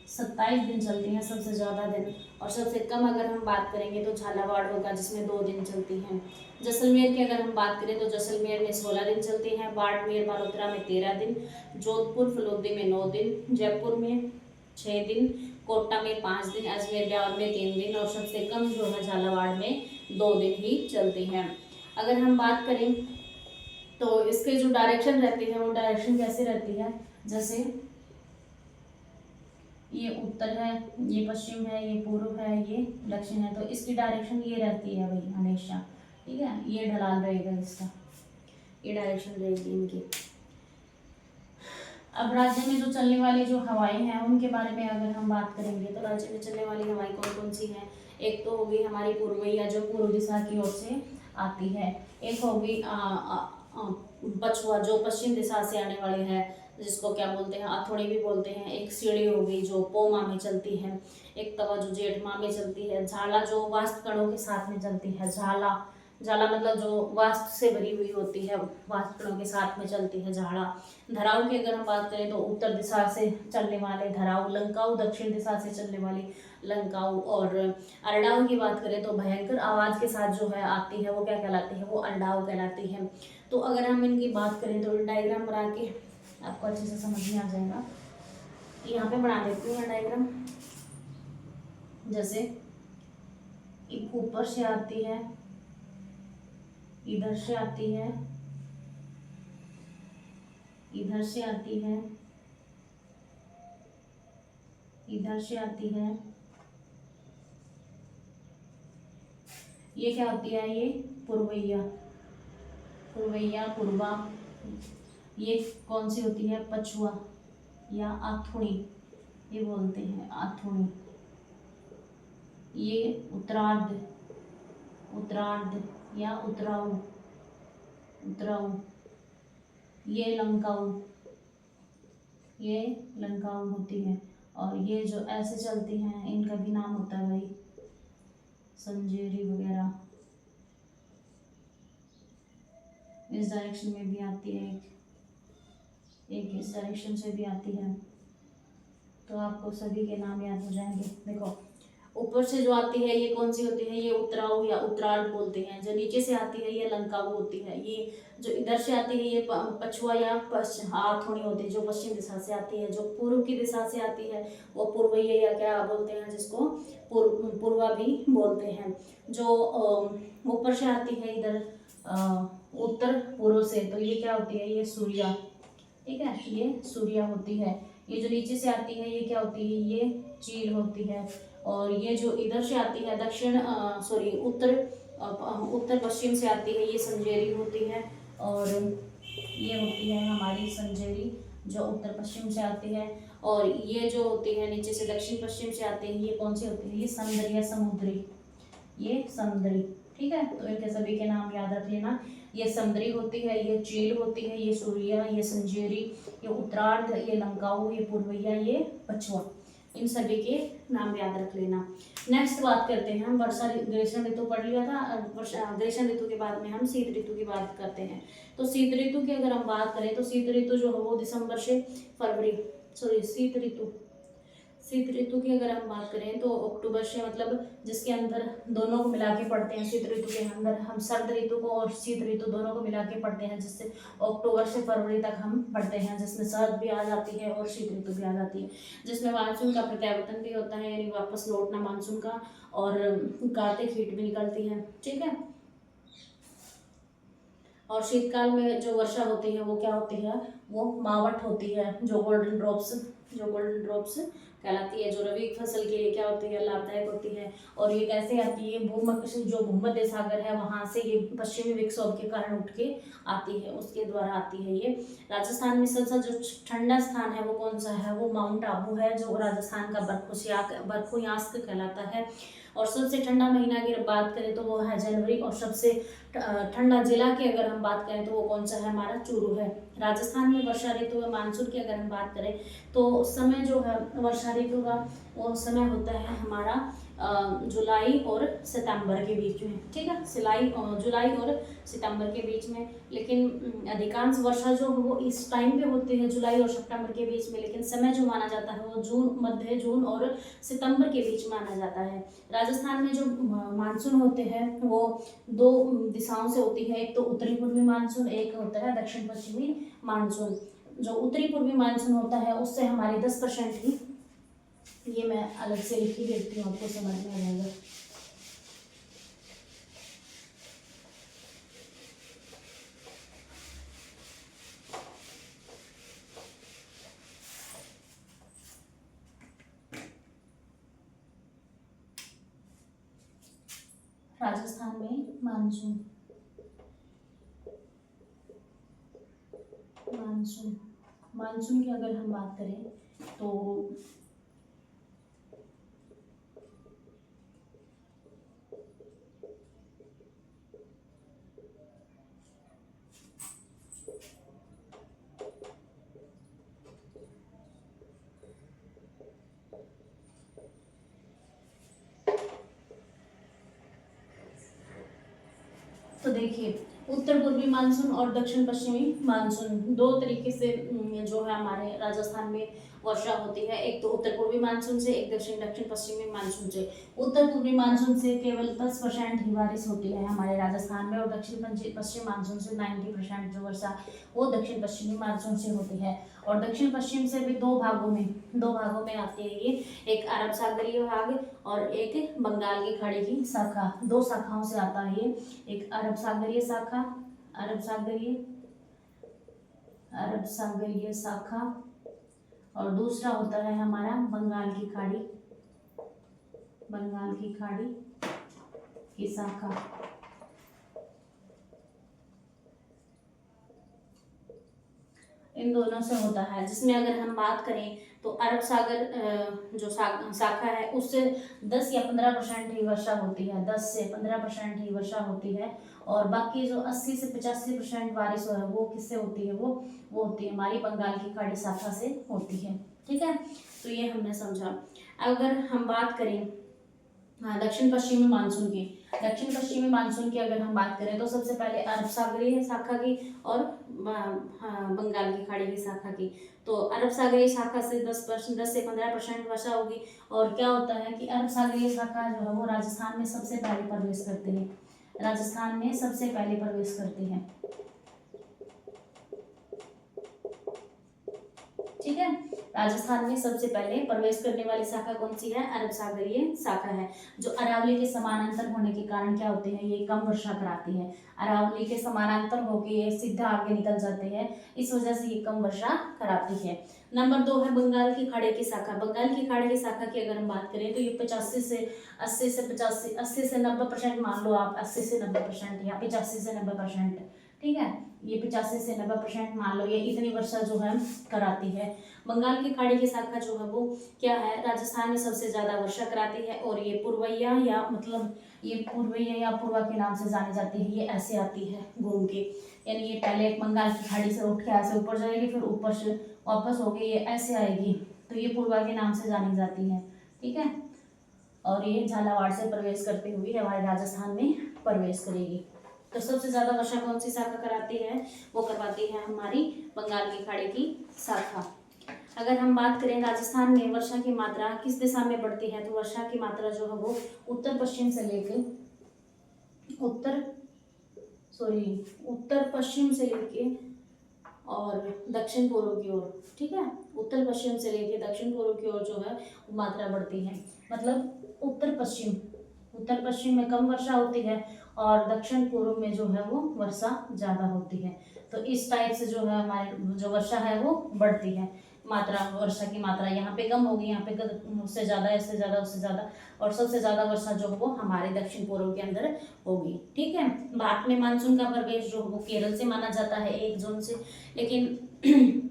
27 दिन चलती हैं सबसे ज़्यादा दिन। और सबसे कम अगर हम बात करेंगे तो झालावाड़ होगा, जिसमें 2 दिन चलती हैं। जैसलमेर की अगर हम बात करें तो जैसलमेर में 16 दिन चलती हैं, बाड़मेर बालोतरा में 13 दिन, जोधपुर फलोदी में 9 दिन, जयपुर में 6 दिन, कोटा में 5 दिन, अजमेर ब्यावर में 3 दिन, और सबसे कम जो है झालावाड़ में 2 दिन ही चलती हैं। अगर हम बात करें तो इसके जो डायरेक्शन रहती है वो डायरेक्शन कैसे रहती है, जैसे ये उत्तर है, ये पश्चिम है, ये पूर्व है, ये दक्षिण है, तो इसकी डायरेक्शन ये रहती है भाई हमेशा। ठीक है, ये ढलान रहेगा इसका, ये डायरेक्शन रहेगी इनकी। अब राज्य में जो चलने वाली जो हवाएं हैं उनके बारे में अगर हम बात करेंगे तो राज्य में चलने वाली हवाएं कौन कौन सी हैं, एक तो होगी हमारी पूर्वैया जो पूर्व दिशा की ओर से आती है, एक होगी पछुआ जो पश्चिम दिशा से आने वाली है, जिसको क्या बोलते हैं, अथोड़ी भी बोलते हैं, एक सीढ़ी होगी जो पो माह में चलती है, एक तवा जो जेठ माह में चलती है, झाला जो वाष्प कणों के साथ में चलती है, झाला, झाला मतलब जो वाष्प से भरी हुई होती है, वाष्प कणों के साथ में चलती है झाड़ा। धराऊ की अगर हम बात करें तो उत्तर दिशा से चलने वाले धराऊ, लंकाऊ दक्षिण दिशा से चलने वाली लंकाऊ, और अरडाऊ की बात करें तो भयंकर आवाज के साथ जो है आती है वो क्या कहलाती है, वो अरडाऊ कहलाती है। तो अगर हम इनकी बात करें तो डायग्राम बना के आपको अच्छे से समझ में आ जाएगा। यहाँ पे बना देती हूँ डायग्राम, जैसे ऊपर से आती है, इधर से आती है, इधर से आती है, इधर से आती है, ये क्या होती है, ये पूर्वैया, पूर्वैया पूर्वा, ये कौन सी होती है, पछुआ या आथुणी, ये बोलते हैं आथुणी, ये उत्तरार्ध, उत्तरार्ध या उत्तराऊ, उत्तराऊ, ये लंकाऊ, ये लंकाऊ होती है। और ये जो ऐसे चलती हैं इनका भी नाम होता है भाई संजेरी वगैरह, इस डायरेक्शन में भी आती है, एक इस डायरेक्शन से भी आती है। तो आपको सभी के नाम याद हो जाएंगे। देखो ऊपर से जो आती है ये कौन सी होती है, ये उत्तराऊ या उत्तरार्ध बोलते हैं। जो नीचे से आती है ये लंकाऊ होती है। ये जो इधर से आती है ये पछुआ या आथोनी होती है, जो पश्चिम दिशा से आती है। जो पूर्व की दिशा से आती है वो पूर्वीय या क्या बोलते हैं, जिसको पूर्वा भी बोलते हैं। जो ऊपर से आती है इधर उत्तर पूर्व से, तो ये क्या होती है, ये सूर्या, ठीक है, ये सूर्या होती है। ये जो नीचे से आती है ये क्या होती है, ये चील होती है। और ये जो इधर से आती है दक्षिण सॉरी उत्तर पश्चिम से आती है ये संजेरी होती है। और ये होती है हमारी संजेरी जो उत्तर पश्चिम से आती है। और ये जो होती है नीचे से दक्षिण पश्चिम से आती है ये कौन सी होती है, ये समुद्री या समुद्री, ये समुद्री, ठीक है। तो इनके सभी के नाम याद रख लेना। ये समुद्री होती है, ये चील होती है, ये सूर्या, ये संजेरी, ये उत्तरार्ध, ये लंकाऊ, ये पूर्वैया, ये पछुआ। इन सभी के नाम याद रख लेना। नेक्स्ट बात करते हैं हम वर्षा ग्रीष्म ऋतु पढ़ लिया था। ग्रीष्म ऋतु के बाद में हम शीत ऋतु की बात करते हैं। तो शीत ऋतु की अगर हम बात करें तो शीत ऋतु जो है वो दिसंबर से फरवरी, सॉरी शीत ऋतु की अगर हम बात करें तो अक्टूबर से, मतलब जिसके अंदर दोनों को मिला के पढ़ते हैं। शीत ऋतु के अंदर हम शरद ऋतु को और शीत ऋतु दोनों को मिला के पढ़ते हैं, जिससे अक्टूबर से फरवरी तक हम पढ़ते हैं, जिसमें शरद भी आ जाती है और शीत ऋतु भी आ जाती है, जिसमें मानसून का प्रत्यावर्तन भी होता है, यानी वापस लौटना मानसून का, और कार्तिक हीट भी निकलती है, ठीक है। और शीतकाल में जो वर्षा होती है वो क्या होती है, वो मावट होती है, जो गोल्डन ड्रॉप्स कहलाती है, जो रबी फसल के लिए क्या होती है, लाभदायक होती है। और ये कैसे आती है, जो भूमध्य सागर है वहाँ से ये पश्चिमी विक्षोभ के कारण उठ के आती है, उसके द्वारा आती है ये। राजस्थान में सबसे जो ठंडा स्थान है वो कौन सा है, वो माउंट आबू है, जो राजस्थान का बर्फुयास्क कहलाता है। और सबसे ठंडा महीना की बात करें तो वो है जनवरी। और सबसे ठंडा जिला की अगर हम बात करें तो वो कौन सा है, हमारा चूरू है। राजस्थान में वर्षा ऋतु में मानसून की अगर हम बात करें तो उस समय जो है वर्षा ऋतु का वो समय होता है हमारा जुलाई और सितंबर के बीच में, ठीक है, जुलाई और सितंबर के बीच में। लेकिन अधिकांश वर्षा जो है वो इस टाइम पे होती है, जुलाई और सितंबर के बीच में। लेकिन समय जो माना जाता है वो मध्य जून और सितंबर के बीच माना जाता है। राजस्थान में जो मानसून होते हैं वो दो दिशाओं से होती है, एक तो उत्तरी पूर्वी मानसून, एक होता है दक्षिण पश्चिमी मानसून। जो उत्तरी पूर्वी मानसून होता है उससे हमारी 10% ही, ये मैं अलग से लिख ही देती हूँ, आपको समझ में आ जाएगा। राजस्थान में मानसून मानसून की अगर हम बात करें तो देखिए उत्तर पूर्वी मानसून और दक्षिण पश्चिमी मानसून दो तरीके से जो है हमारे राजस्थान में वर्षा होती है। एक तो उत्तर पूर्वी मानसून से, एक दक्षिण पश्चिमी मानसून से। उत्तर पूर्वी मानसून से केवल 10% ही बारिश होती है हमारे राजस्थान में, और दक्षिण पश्चिम मानसून से 90% जो वर्षा वो दक्षिण पश्चिमी मानसून से होती है। और दक्षिण पश्चिम से भी दो भागों में आती है ये, एक अरब सागरीय भाग और एक बंगाल की खाड़ी की शाखा, दो शाखाओं से आता है ये। एक अरब सागरीय शाखा और दूसरा होता है हमारा बंगाल की खाड़ी की शाखा। इन दोनों से होता है, जिसमें अगर हम बात करें तो अरब सागर जो शाखा है उससे 10 या 15% ही वर्षा होती है, 10 से 15% ही वर्षा होती है। और बाकी जो 80 से 85% बारिश है वो किससे होती है, वो होती है हमारी बंगाल की खाड़ी शाखा से होती है, ठीक है। तो ये हमने समझा। अगर हम बात करें हाँ, दक्षिण पश्चिमी मानसून की, दक्षिण पश्चिमी मानसून की अगर हम बात करें तो सबसे पहले अरब सागरीय शाखा की और हाँ, बंगाल की खाड़ी की शाखा की। तो अरब सागरीय शाखा से 10 से 15% वर्षा होगी। और क्या होता है कि अरब सागरीय शाखा जो है वो राजस्थान में सबसे पहले प्रवेश करती है, राजस्थान में सबसे पहले प्रवेश करती है। ठीक है, राजस्थान में सबसे पहले प्रवेश करने वाली शाखा कौन सी है? अरब सागरीय शाखा है, जो अरावली के समानांतर होने के कारण क्या होते हैं, ये कम वर्षा कराती है। अरावली के समानांतर होकर ये सीधा आगे निकल जाते हैं, इस वजह से ये कम वर्षा कराती है। नंबर 2 है बंगाल की खाड़ी की शाखा। बंगाल की खाड़ी की शाखा की अगर हम बात करें तो ये 85 से 80 से 85 80 से 90% मान लो आप, 80 से 90% या 85 से 90%। ठीक है, ये 85 से 90% मान लो, ये इतनी वर्षा जो है कराती है। बंगाल की खाड़ी की शाखा जो है वो क्या है, राजस्थान में सबसे ज्यादा वर्षा कराती है। और ये पूर्वैया या मतलब ये पूर्वैया या पूर्वा के नाम से जानी जाती है। ये ऐसे आती है घूम के, यानी ये पहले बंगाल की खाड़ी से उठ के ऐसे ऊपर जाएगी, फिर ऊपर से वापस होके ये ऐसे आएगी, तो ये पूर्वा के नाम से जानी जाती है। ठीक है, और ये झालावाड़ से प्रवेश करते हुए हमारे राजस्थान में प्रवेश करेगी। तो सबसे ज्यादा वर्षा कौन सी शाखा कराती है? वो करवाती है हमारी बंगाल की खाड़ी की शाखा। अगर हम बात करें राजस्थान में वर्षा की मात्रा किस दिशा में बढ़ती है, तो वर्षा की मात्रा जो है वो उत्तर पश्चिम से लेकर उत्तर पश्चिम से लेके और दक्षिण पूर्व की ओर। ठीक है, उत्तर पश्चिम से लेके दक्षिण पूर्व की ओर जो है मात्रा बढ़ती है। मतलब उत्तर पश्चिम में कम वर्षा होती है और दक्षिण पूर्व में जो है वो वर्षा ज्यादा होती है। तो इस टाइप से जो है हमारे जो वर्षा है वो बढ़ती है। मात्रा, वर्षा की मात्रा यहाँ पे कम होगी, यहाँ पे उससे ज्यादा, इससे ज्यादा, उससे ज्यादा, और सबसे ज्यादा वर्षा जो है वो हमारे दक्षिण पूर्व के अंदर होगी। ठीक है, भारत में मानसून का प्रवेश जो वो केरल से माना जाता है 1 जून से, लेकिन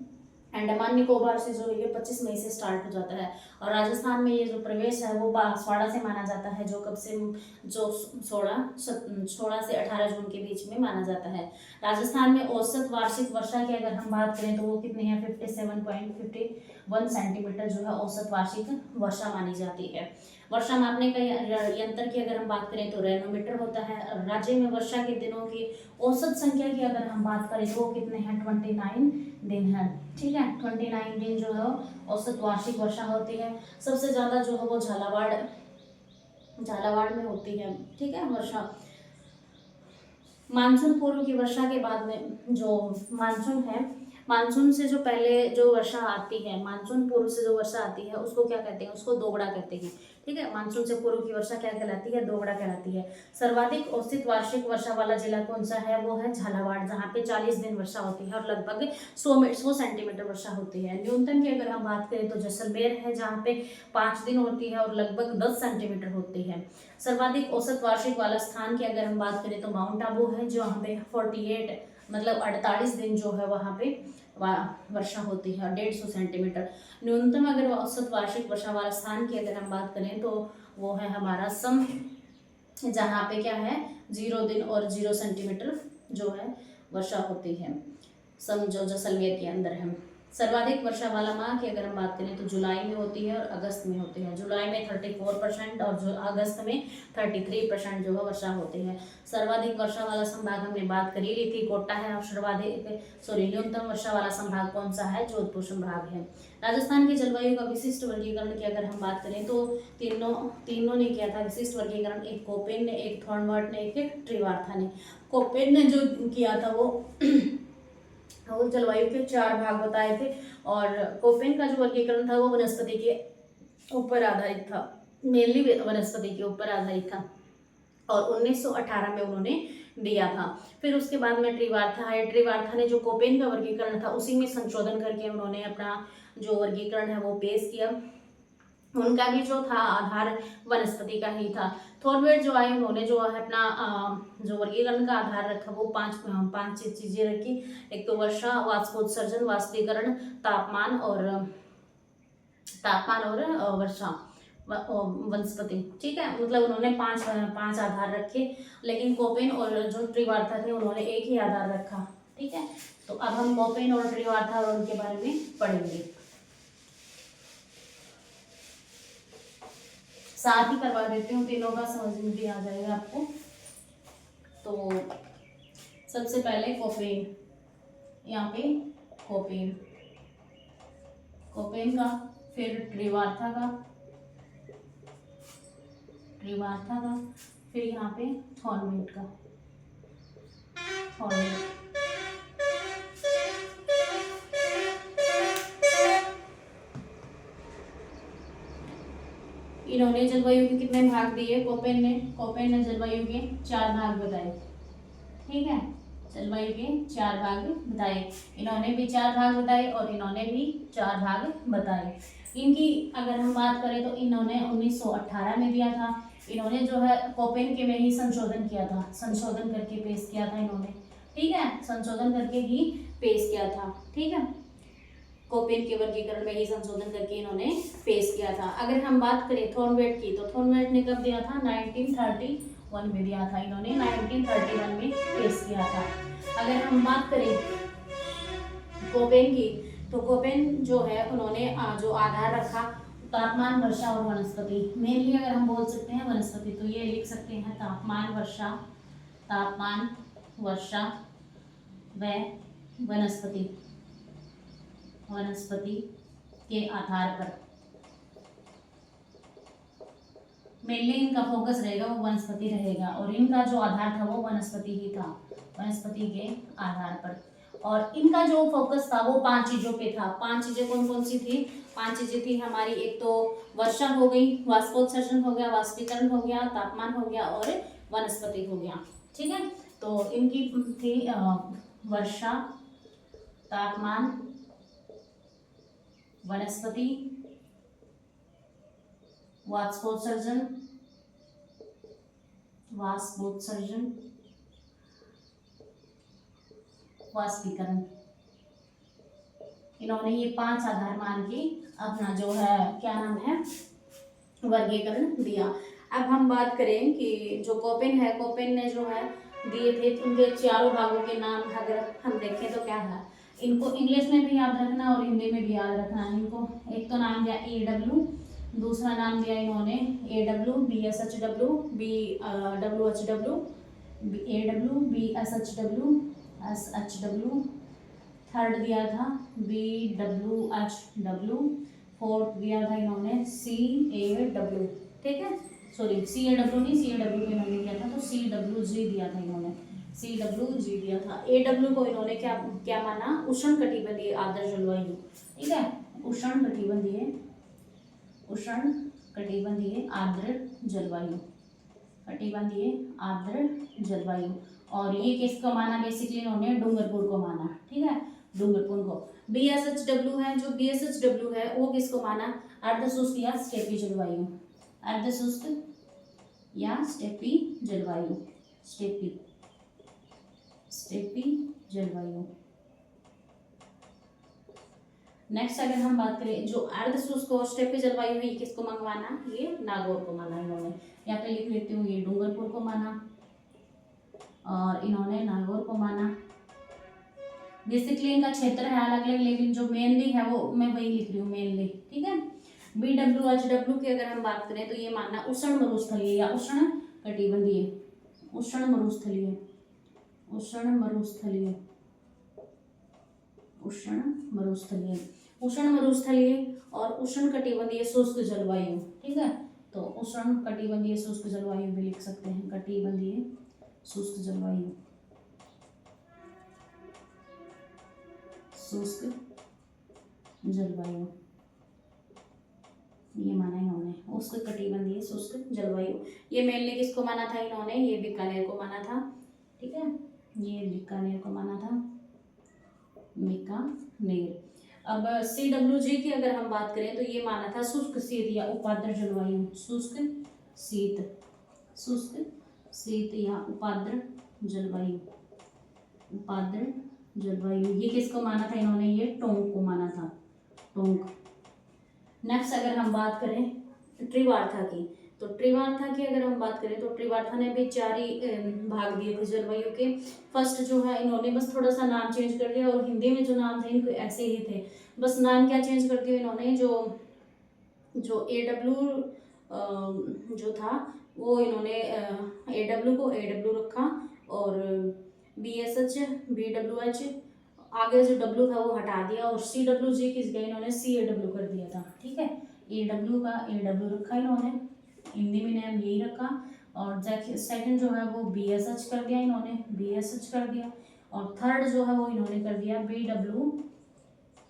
अंडमान निकोबार से जो ये 25 मई से स्टार्ट हो जाता है। और राजस्थान में ये जो प्रवेश है वो बांसवाड़ा से माना जाता है, जो कब से, जो 16 से 18 जून के बीच में माना जाता है। राजस्थान में औसत वार्षिक वर्षा की अगर हम बात करें तो वो कितनी है, 57.51 सेंटीमीटर जो है औसत वार्षिक वर्षा मानी जाती है। वर्षा मापने का यंत्र की अगर हम बात करें तो रेनोमीटर होता है। राज्य में वर्षा के दिनों की औसत संख्या की अगर हम बात करें तो वो कितने हैं, 29 दिन है। ठीक है, 29 दिन जो है औसत वार्षिक वर्षा होती है। सबसे ज्यादा जो है वो झालावाड़ में होती है। ठीक है, वर्षा। मानसून पूर्व की वर्षा के बाद में जो मानसून है, मानसून से जो पहले जो वर्षा आती है, मानसून पूर्व से जो वर्षा आती है उसको क्या कहते हैं, उसको दोगड़ा कहते हैं। ठीक है, मानसून से पूर्व की वर्षा क्या कहलाती है, दोगड़ा कहलाती है। सर्वाधिक औसत वार्षिक वर्षा वाला जिला कौन सा है, वो है झालावाड़, जहाँ पे 40 दिन वर्षा होती है और लगभग 100 सेंटीमीटर वर्षा होती है। न्यूनतम की अगर हम बात करें तो जैसलमेर है, जहाँ पे 5 दिन होती है और लगभग 10 सेंटीमीटर होती है। सर्वाधिक औसत वार्षिक वाला स्थान की अगर हम बात करें तो माउंट आबू है, जो यहाँ पे 48 मतलब 48 दिन जो है वहाँ पे वर्षा होती है और 150 सेंटीमीटर। न्यूनतम अगर औसत वार्षिक वर्षा वाला स्थान की अगर हम बात करें तो वो है हमारा सम, जहाँ पे क्या है 0 दिन और 0 सेंटीमीटर जो है वर्षा होती है। सम जो जैसलमेर के अंदर है। सर्वाधिक वर्षा वाला माह की अगर हम बात करें तो जुलाई में होती है और अगस्त में होती है। जुलाई में 34% और जो अगस्त में 33% जो है वर्षा होती है। सर्वाधिक वर्षा वाला संभाग हमने बात कर ही ली थी, कोटा है। और न्यूनतम वर्षा वाला संभाग कौन सा है, जोधपुर संभाग है। राजस्थान की जलवायु का विशिष्ट वर्गीकरण की अगर हम बात करें तो तीनों ने किया था विशिष्ट वर्गीकरण, एक कोपेन ने, एक थॉर्नबर्ट ने, एक ट्रिवार्था ने। कोपेन ने जो किया था वो जलवायु के 4 भाग बताए थे, और कोपेन का जो वर्गीकरण था वो वनस्पति के ऊपर आधारित था, मेनली वनस्पति के ऊपर आधारित था, और 1918 में उन्होंने दिया था। फिर उसके बाद में ट्रिवार्था है। ट्रिवार्था ने जो कोपेन का वर्गीकरण था उसी में संशोधन करके उन्होंने अपना जो वर्गीकरण है वो पेश किया। उनका भी जो था आधार वनस्पति का ही था। थॉर्नबर्ट जो आए उन्होंने जो है अपना जो वर्गीकरण का आधार रखा वो पांच चीजें रखी। एक तो वर्षा, वाष्पोत्सर्जन, वाष्पीकरण, तापमान और वर्षा, वनस्पति। ठीक है, मतलब उन्होंने पांच आधार रखे, लेकिन कोपेन और जो ट्रिवार्था थे उन्होंने एक ही आधार रखा। ठीक है, तो अब हम कोपेन और ट्रिवार्था और उनके बारे में पढ़ेंगे। साथ ही करवा देती हूँ, तीनों का समझ में भी आ जाएगा आपको। तो सबसे पहले कोपेन, यहाँ पे कोपेन, कोपेन का, फिर ट्रिवार्था का, ट्रिवार्था का, फिर यहाँ पे थॉर्नमेट का, थॉर्नमेट। इन्होंने जलवायु के कितने भाग दिए? कोपेन ने जलवायु के 4 भाग बताए, ठीक है, जलवायु के 4 भाग बताए। इन्होंने भी 4 भाग बताए और इन्होंने भी 4 भाग बताए। इनकी अगर हम बात करें तो इन्होंने 1918 में दिया था। इन्होंने जो है कोपेन के में ही संशोधन किया था, संशोधन करके पेश किया था इन्होंने, ठीक है, संशोधन करके ही पेश किया था, ठीक है, कोपेन के वर्गीकरण में ही संशोधन करके इन्होंने पेश किया था। अगर हम बात करें थॉर्नवेट की, तो थॉर्नवेट ने कब दिया था? 1931 में दिया था, इन्होंने 1931 में पेश किया था। अगर हम बात करें कोपेन की, तो कोपेन जो है उन्होंने जो आधार रखा तापमान, वर्षा और वनस्पति, मेनली अगर हम बोल सकते हैं वनस्पति, तो ये लिख सकते हैं तापमान, वर्षा, तापमान, वर्षा व वनस्पति, वनस्पति के आधार पर मेनली इनका फोकस रहेगा, वो वनस्पति रहेगा, और इनका जो आधार था वो वनस्पति ही था, वनस्पति के आधार पर। और इनका जो फोकस था वो 5 चीजों पे था। 5 चीजें कौन कौन सी थी? 5 चीजें थी हमारी, एक तो वर्षा हो गई, वाष्पोत्सर्जन हो गया, वाष्पीकरण हो गया, तापमान हो गया और वनस्पति हो गया, ठीक है। तो इनकी थी वर्षा, तापमान, वनस्पति, वाष्पोत्सर्जन, वाष्पोत्सर्जन, वाष्पीकरण। इन्होंने ये 5 आधार मान के अपना जो है क्या नाम है वर्गीकरण दिया। अब हम बात करें कि जो कोपेन है, कोपेन ने जो है दिए थे उनके 4 भागों के नाम अगर हम देखें तो क्या है, इनको इंग्लिश में भी याद रखना और हिंदी में भी याद रखना है इनको। एक तो नाम दिया AW, दूसरा नाम दिया इन्होंने AW, BSHW, BWHW, AW, BSHW, SHW, third दिया था BWHW, फोर्थ दिया था इन्होंने CAW, ठीक है, सॉरी CAW नहीं, CAW को इन्होंने दिया था तो CWG दिया था इन्होंने, CWG दिया था। AW को इन्होंने क्या क्या माना? उष्ण कटिबंधीय आर्द्र जलवायु, ठीक है, उष्ण कटिबंधीय, उष्ण कटिबंधीय आर्द्र जलवायु, कटिबंधीय आर्द्र जलवायु। और ये किसको माना? बेसिकली इन्होंने डूंगरपुर को माना, ठीक है, डूंगरपुर को। BSHW है, जो BSHW है वो किसको माना? अर्धशुष्क या स्टेपी जलवायु, अर्धशुष्क या स्टेपी जलवायु, स्टेपी, स्टेपी जलवायु। नेक्स्ट अगर हम बात करें जो अर्धशुष्क और स्टेपी जलवायु है, ये किसको माना? ये नागौर को माना इन्होंने। यहाँ पे लिख लेती हूँ, ये डूंगरपुर को माना और इन्होंने नागौर को माना। बेसिकली इनका क्षेत्र है अलग अलग, लेकिन जो मेनली है वो मैं वही लिख रही हूँ मेनली, ठीक है। BWHW की अगर हम बात करें तो ये मानना उष्ण मरुस्थलीय या उष्ण कटिबंधीय, उष्ण मरुस्थलीय, उष्ण मरुस्थलीय, उष्ण मरुस्थलीय, उष्ण मरुस्थलीय और उष्ण कटिबंधीय शुष्क जलवायु, ठीक है। तो उष्ण कटिबंधीय शुष्क जलवायु भी लिख सकते हैं, कटिबंधीय शुष्क जलवायु, शुष्क जलवायु, ये माना इन्होंने, उष्ण कटिबंधीय शुष्क जलवायु। ये मेनली किसको माना था इन्होंने? ये बीकानेर को माना था, ठीक है, ये बीकानेर को माना था, बीकानेर। अब CWG की अगर हम बात करें तो ये माना था शुष्क शीत या उपाद्र जलवायु, शुष्क शीत, शुष्क शीत या उपाद्र जलवायु, उपाद्र जलवायु। ये किसको माना था इन्होंने? ये टोंक को माना था, टोंक। नेक्स्ट अगर हम बात करें ट्रिवार्था की, तो ट्रिवार्था की अगर हम बात करें तो ट्रिवार्था ने भी 4 ही भाग दिए थे जलवायु के। फर्स्ट जो है इन्होंने बस थोड़ा सा नाम चेंज कर दिया और हिंदी में जो नाम थे इनको ऐसे ही थे, बस नाम क्या चेंज कर दिया इन्होंने, जो AW जो था वो इन्होंने AW को AW रखा और BSH BWH, आगे जो W था वो हटा दिया और CWG किस गए इन्होंने CAW कर दिया था। ठीक है, AW का AW रखा इन्होंने, हिंदी में नेम यही रखा। और सेकंड जो है वो BSH कर दिया इन्होंने, BSH कर दिया। और थर्ड जो है वो इन्होंने कर दिया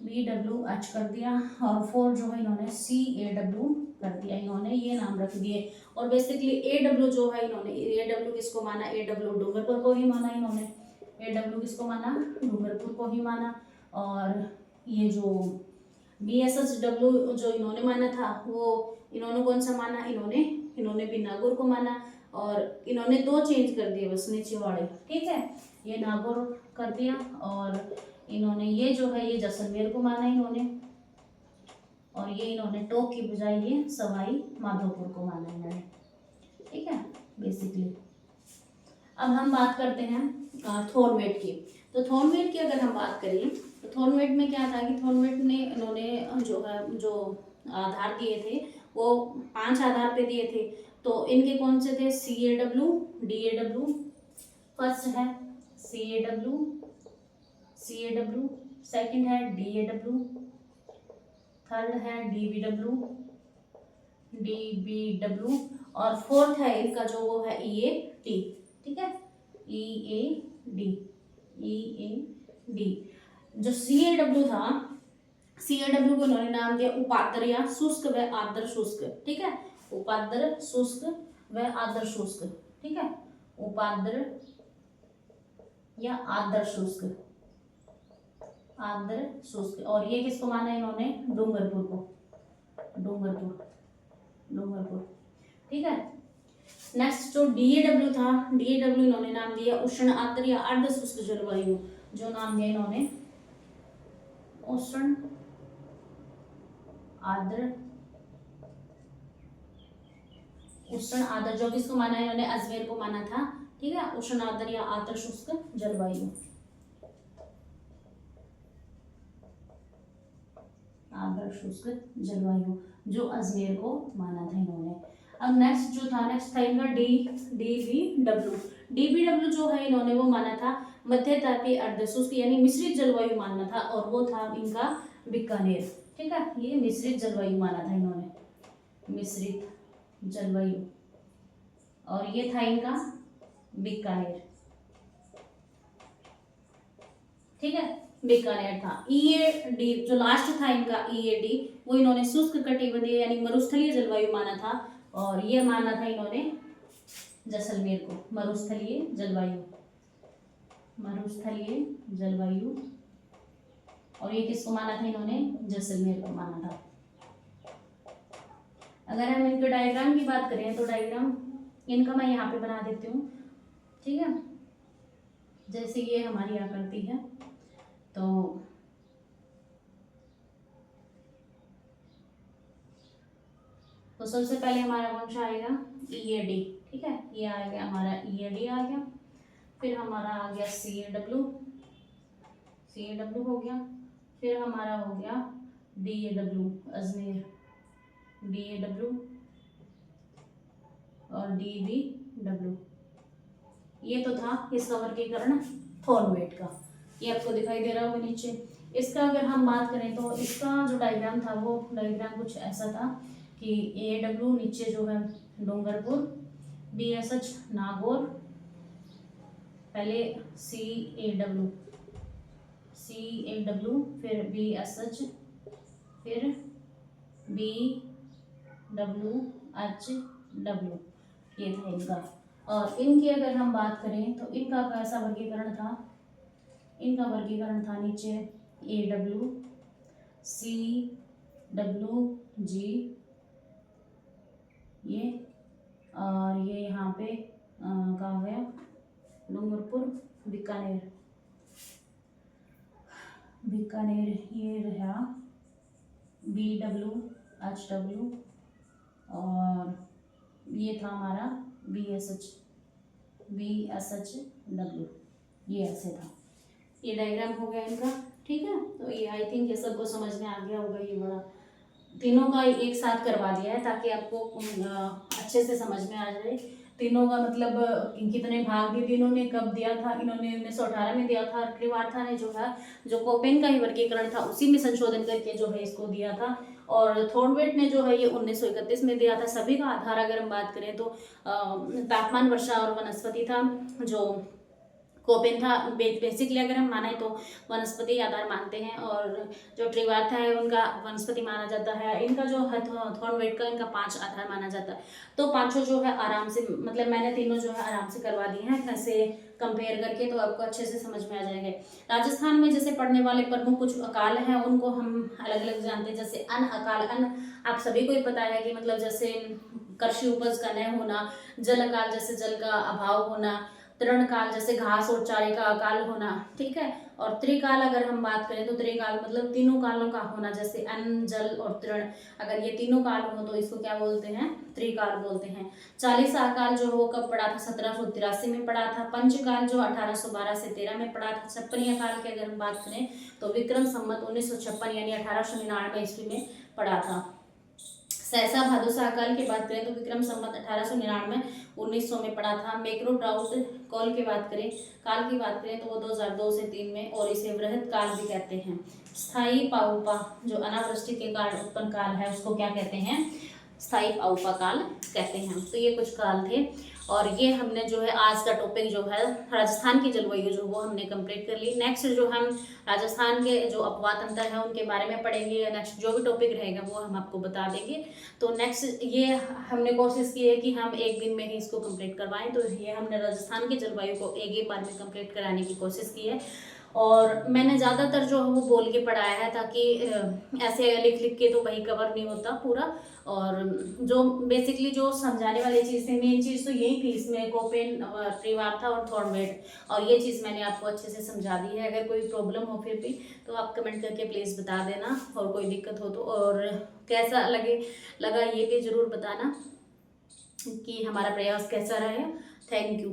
BWH कर दिया। और फोर्थ जो है इन्होंने CAW कर दिया, इन्होंने ये नाम रख दिए। और बेसिकली AW जो है इन्होंने AW किसको माना, AW डूंगरपुर को ही माना इन्होंने, AW किसको माना, डूंगरपुर को ही माना। और ये जो BSHW जो इन्होंने माना था वो इन्होंने कौन सा माना, इन्होंने भी नागौर को माना। और इन्होंने दो चेंज कर दिए बस नीचे वाले। ठीक है, ये नागौर कर दिया और इन्होंने ये जो है ये जैसलमेर को माना इन्होंने। और ये इन्होंने टोक की बजाय ये सवाई माधोपुर को माना इन्होंने। ठीक है, बेसिकली अब हम बात करते हैं थॉर्नमेट की। तो थॉर्नमेट की अगर हम बात करें तो थॉर्नमेट में क्या था कि थॉर्नमेट ने इन्होंने जो आधार दिए थे वो 5 आधार पे दिए थे। तो इनके कौन से थे, CAW DAW, फर्स्ट है CAW, सेकंड है DAW, थर्ड है DBW और फोर्थ है इनका जो वो है EAD। ठीक है, EAD। जो CAW था, CAW को इन्होंने नाम दिया उपाद्र या शुष्क व आर्द्र शुष्क। ठीक है, उपाद्र शुष्क व आर्द्र शुष्क। ठीक है, उपाद्र या आर्द्र शुष्क, आर्द्र शुष्क। और ये किसको माना इन्होंने, डूंगरपुर को, डूंगरपुर। ठीक है, नेक्स्ट जो DAW था, DAW इन्होंने नाम दिया उष्ण आर्द्र या अर्ध शुष्क जलवायु। जो नाम दिया इन्होंने उष्ण आर्द्र, जो किसको माना इन्होंने, अजमेर को माना था। ठीक है, उष्ण आर्द्र या आर्द्र शुष्क जलवायु, आर्द्र शुष्क जलवायु जो अजमेर को माना था इन्होंने। अब नेक्स्ट जो था, नेक्स्ट था इनका DBW जो है इन्होंने वो माना था मध्य तापीय अर्धशुष्क यानी मिश्रित जलवायु मानना था और वो था इनका बीकानेर। ठीक है, ये मिश्रित जलवायु माना था इन्होंने, मिश्रित जलवायु, और ये था इनका बीकानेर। ठीक है, बीकानेर था। EAD जो लास्ट था इनका EAD, वो इन्होंने शुष्क कटिबंधीय यानी मरुस्थलीय जलवायु माना था और ये माना था इन्होंने जैसलमेर को, मरुस्थलीय जलवायु, और ये किसको माना था इन्होंने, जैसलमेर को माना था। अगर हम इनके डायग्राम की बात करें तो डायग्राम इनका मैं यहाँ पे बना देती हूँ। ठीक है, जैसे ये हमारी आकृति है तो सबसे पहले हमारा कौन सा आएगा, EAD। ठीक है, ये आ गया हमारा EAD आ गया, फिर हमारा आ गया CAW हो गया, फिर हमारा हो गया DAW अजमेर, DAW और DBW। ये तो था इसका वर्गीकरण थॉर्नमेट का, ये आपको दिखाई दे रहा होगा नीचे। इसका अगर हम बात करें तो इसका जो डायग्राम था वो डायग्राम कुछ ऐसा था कि AW नीचे जो है डूंगरपुर, BSH नागौर, पहले CAW, फिर BSH, फिर BWHW, ये था इनका। और इनकी अगर हम बात करें तो इनका कैसा वर्गीकरण था, इनका वर्गीकरण था नीचे AW, CWG, ये और ये यहाँ पे कहाँ गया, डूंगरपुर, बीकानेर, ये रहा BWHW, और ये था हमारा BSHW, ये ऐसे था। ये डायग्राम हो गया इनका। ठीक है, तो ये आई थिंक ये सबको समझ में आ गया होगा, ये बड़ा तीनों का एक साथ करवा दिया है ताकि आपको अच्छे से समझ में आ जाए। तीनों का मतलब कितने भाग दिए तीनों ने, कब दिया था, इन्होंने 1918 में दिया था, और ट्रिवार्था ने जो है जो कोपेन का ही वर्गीकरण था उसी में संशोधन करके जो है इसको दिया था, और थॉर्नवेट ने जो है ये 1931 में दिया था। सभी का आधार अगर हम बात करें तो तापमान, वर्षा और वनस्पति था। जो कोपेन था बेसिकली अगर हम माने तो वनस्पति आधार मानते हैं, और जो ट्रिवार्था है उनका वनस्पति माना जाता है। इनका जो है थॉर्नवेट का इनका 5 आधार माना जाता है। तो पांचों जो है आराम से, मतलब मैंने तीनों जो है आराम से करवा दी हैं ऐसे कंपेयर करके, तो आपको अच्छे से समझ में आ जाएंगे। राजस्थान में जैसे पड़ने वाले प्रमुख कुछ अकाल हैं उनको हम अलग अलग जानते हैं। जैसे अन अकाल, अन आप सभी को ही पता है कि मतलब जैसे कृषि उपज का न होना, जल अकाल जैसे जल का अभाव होना, तृण काल जैसे घास और चारे का अकाल होना, ठीक है। और त्रिकाल अगर हम बात करें तो त्रिकाल मतलब तीनों कालों का होना, जैसे अन्न, जल और तृण, अगर ये तीनों काल हो तो इसको क्या बोलते हैं, त्रिकाल बोलते हैं। 40 काल जो वो कब पड़ा था, 1783 में पड़ा था। पंचकाल जो 1812 से 13 में पड़ा था। 56 काल की अगर हम बात करें तो विक्रम संवत 1956 यानी 1899 ईस्वी में पड़ा था। सहसा भादुसा काल की बात करें तो विक्रम संवत 1899 1900 में पड़ा था। मैक्रो ड्राउट कॉल की बात करें, काल की बात करें तो वो 2002 से 3 में, और इसे वृहद काल भी कहते हैं। स्थायी पाउपा जो अनावृष्टि के कारण उत्पन्न काल है उसको क्या कहते हैं, स्थायी पाउपा काल कहते हैं। तो ये कुछ काल थे, और ये हमने जो है आज का टॉपिक जो है राजस्थान की जलवायु जो वो हमने कंप्लीट कर ली। नेक्स्ट जो हम राजस्थान के जो अपवाद अंतर है उनके बारे में पढ़ेंगे। नेक्स्ट जो भी टॉपिक रहेगा वो हम आपको बता देंगे। तो नेक्स्ट ये हमने कोशिश की है कि हम एक दिन में ही इसको कंप्लीट करवाएं। तो ये हमने राजस्थान की जलवायु को एक ही बार में कंप्लीट कराने की कोशिश की है, और मैंने ज़्यादातर जो है वो बोल के पढ़ाया है ताकि ऐसे लिख लिख के तो वही कवर नहीं होता पूरा। और जो बेसिकली जो समझाने वाली चीज़ थी, मेन चीज़ तो यही थी इसमें, कोपेन, त्रिवार्था और थॉर्नवेट, और ये चीज़ मैंने आपको अच्छे से समझा दी है। अगर कोई प्रॉब्लम हो फिर भी तो आप कमेंट करके प्लीज़ बता देना, और कोई दिक्कत हो तो, और कैसा लगा ये भी ज़रूर बताना कि हमारा प्रयास कैसा रहा है। Thank you.